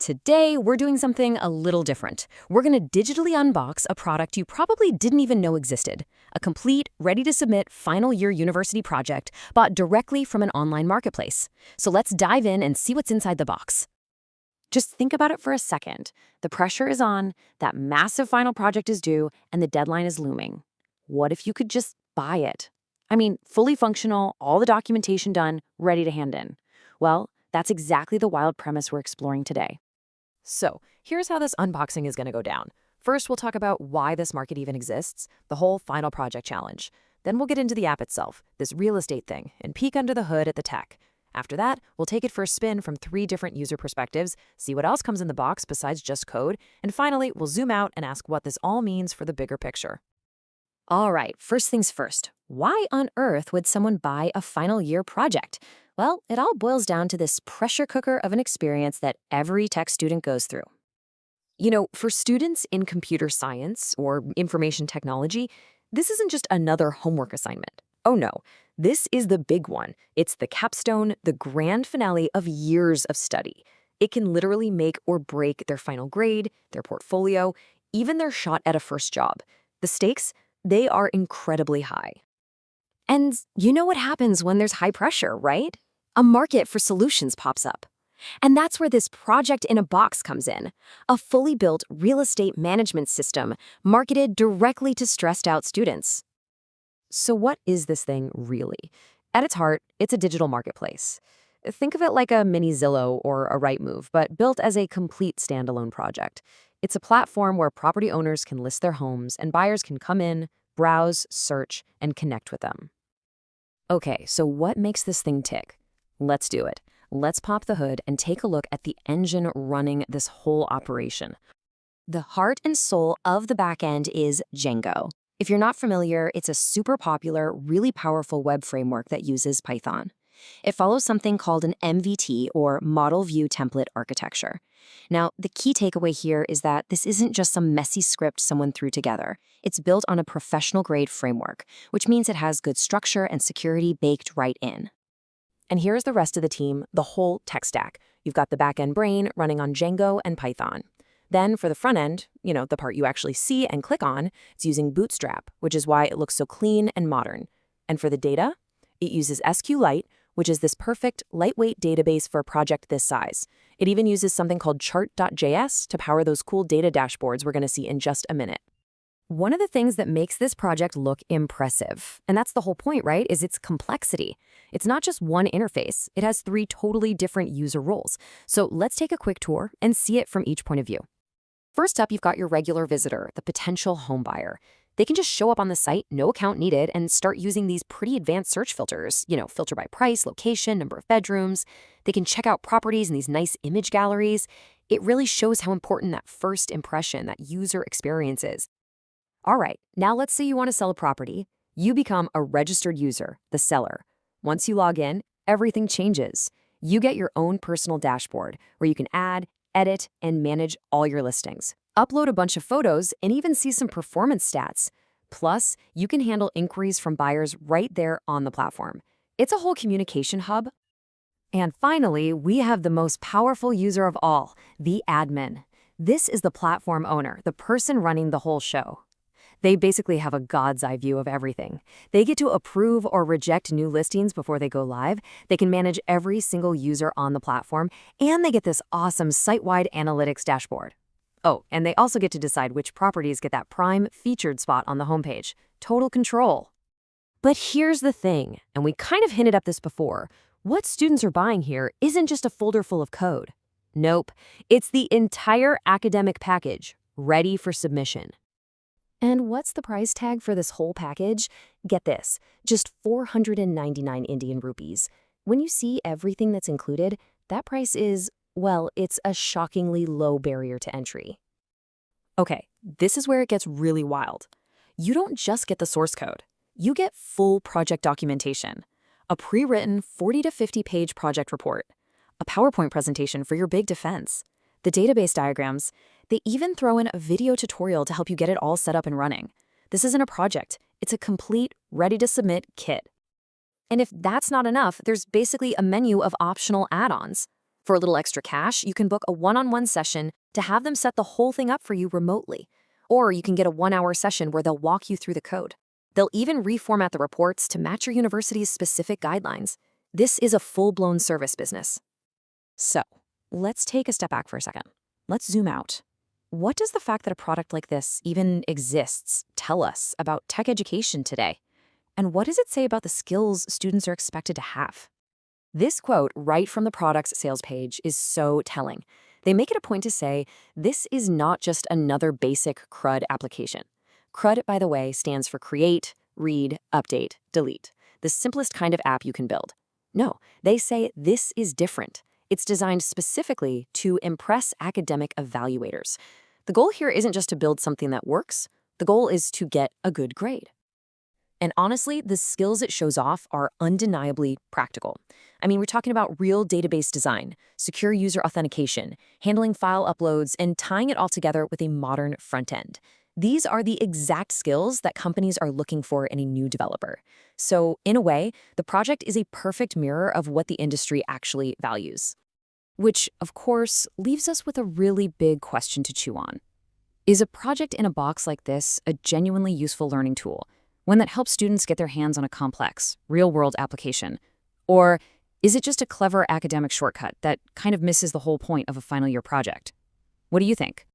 today we're doing something a little different. We're going to digitally unbox a product you probably didn't even know existed. A complete, ready-to-submit final year university project bought directly from an online marketplace. So let's dive in and see what's inside the box. Just think about it for a second. The pressure is on, that massive final project is due, and the deadline is looming. What if you could just buy it? I mean, fully functional, all the documentation done, ready to hand in. Well, that's exactly the wild premise we're exploring today. So, here's how this unboxing is going to go down. First, we'll talk about why this market even exists, the whole final project challenge. Then we'll get into the app itself, this real estate thing, and peek under the hood at the tech. After that, we'll take it for a spin from 3 different user perspectives, see what else comes in the box besides just code, and finally, we'll zoom out and ask what this all means for the bigger picture. All right, first things first. Why on earth would someone buy a final year project? Well, it all boils down to this pressure cooker of an experience that every tech student goes through. You know, for students in computer science or information technology, this isn't just another homework assignment. Oh no, this is the big one. It's the capstone, the grand finale of years of study. It can literally make or break their final grade, their portfolio, even their shot at a first job. The stakes, they are incredibly high. And you know what happens when there's high pressure, right? A market for solutions pops up. And that's where this project in a box comes in, a fully built real estate management system marketed directly to stressed out students. So what is this thing really? At its heart, it's a digital marketplace. Think of it like a mini Zillow or a Rightmove, but built as a complete standalone project. It's a platform where property owners can list their homes and buyers can come in, browse, search, and connect with them. Okay, so what makes this thing tick? Let's do it. Let's pop the hood and take a look at the engine running this whole operation. The heart and soul of the backend is Django. If you're not familiar, it's a super popular, really powerful web framework that uses Python. It follows something called an MVT, or Model View Template Architecture. Now, the key takeaway here is that this isn't just some messy script someone threw together. It's built on a professional-grade framework, which means it has good structure and security baked right in. And here's the rest of the team, the whole tech stack. You've got the back-end brain running on Django and Python. Then for the front end, the part you actually see and click on, it's using Bootstrap, which is why it looks so clean and modern. And for the data, it uses SQLite, which is this perfect, lightweight database for a project this size. It even uses something called Chart.js to power those cool data dashboards we're going to see in just a minute. One of the things that makes this project look impressive, and that's the whole point, right, is its complexity. It's not just one interface. It has 3 totally different user roles. So let's take a quick tour and see it from each point of view. First up, you've got your regular visitor, the potential home buyer. They can just show up on the site, no account needed, and start using these pretty advanced search filters, filter by price, location, number of bedrooms. They can check out properties in these nice image galleries. It really shows how important that first impression, that user experience is. All right, now let's say you want to sell a property. You become a registered user, the seller. Once you log in, everything changes. You get your own personal dashboard where you can add, edit, and manage all your listings. Upload a bunch of photos and even see some performance stats. Plus, you can handle inquiries from buyers right there on the platform. It's a whole communication hub. And finally, we have the most powerful user of all, the admin. This is the platform owner, the person running the whole show. They basically have a god's eye view of everything. They get to approve or reject new listings before they go live. They can manage every single user on the platform, and they get this awesome site-wide analytics dashboard. Oh, and they also get to decide which properties get that prime featured spot on the homepage. Total control. But here's the thing, and we kind of hinted at this before. What students are buying here isn't just a folder full of code. Nope, it's the entire academic package, ready for submission. And what's the price tag for this whole package? Get this, just 499 Indian rupees. When you see everything that's included, that price is, well, it's a shockingly low barrier to entry. Okay, this is where it gets really wild. You don't just get the source code. You get full project documentation, a pre-written 40 to 50-page project report, a PowerPoint presentation for your big defense, the database diagrams. They even throw in a video tutorial to help you get it all set up and running. This isn't a project. It's a complete, ready-to-submit kit. And if that's not enough, there's basically a menu of optional add-ons. For a little extra cash, you can book a one-on-one session to have them set the whole thing up for you remotely. Or you can get a 1-hour session where they'll walk you through the code. They'll even reformat the reports to match your university's specific guidelines. This is a full-blown service business. So, let's take a step back for a second. Let's zoom out. What does the fact that a product like this even exists tell us about tech education today? And what does it say about the skills students are expected to have? This quote right from the product's sales page is so telling. They make it a point to say, this is not just another basic CRUD application. CRUD, by the way, stands for create, read, update, delete, the simplest kind of app you can build. No, they say this is different. It's designed specifically to impress academic evaluators. The goal here isn't just to build something that works. The goal is to get a good grade. And honestly, the skills it shows off are undeniably practical. I mean, we're talking about real database design, secure user authentication, handling file uploads, and tying it all together with a modern front end. These are the exact skills that companies are looking for in a new developer. So, in a way, the project is a perfect mirror of what the industry actually values. Which, of course, leaves us with a really big question to chew on. Is a project in a box like this a genuinely useful learning tool? One that helps students get their hands on a complex, real-world application? Or is it just a clever academic shortcut that kind of misses the whole point of a final year project? What do you think?